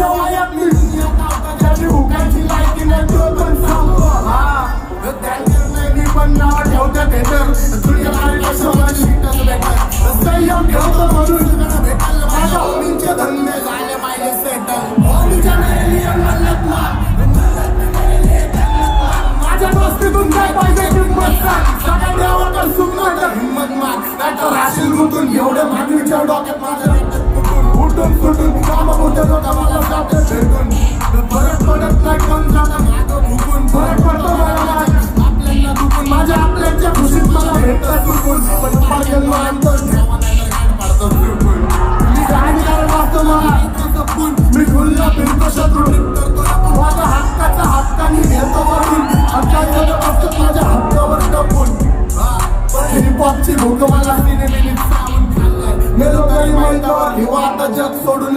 वयातली त्याची हुकायची लायकी नाही तो पण सांगतो त्यांच्या नाही पण नाव ठेवते बेटर तुझ्या माझी संयम ठेवतो म्हणून माझ्या होमींचे धंदे झाले पाहिजे सेटल होमीच्या नियम म्हणत ना माझ्या दोस्तीतून काय पाहिजे किंमत सगळ्या देवा तर सुखणार तर हिंमत मान नाही तर राशील गुंतून एवढे मागणीच्या डोक्यात माझ्या उठून सुटून काम होतं मला जाते भेटून फरक पडत नाही पण जाता मागं भुकून फरक पडतो मला आपल्याला दुखून माझ्या आपल्याच्या खुशीत मला भेटतं चुकून पण पाहिजे मानतो मी काय कारण वाचतो मला मी खुल्ला फिरतो शत्रू माझ्या हक्काचा हक्काने घेतो करून हक्का करत असत माझ्या हक्कावर टपून हिपहॉपची भूक मला सिनेमेने सावून खाल्लाय मेलो तरी माहितावर हिवा आता जग सोडून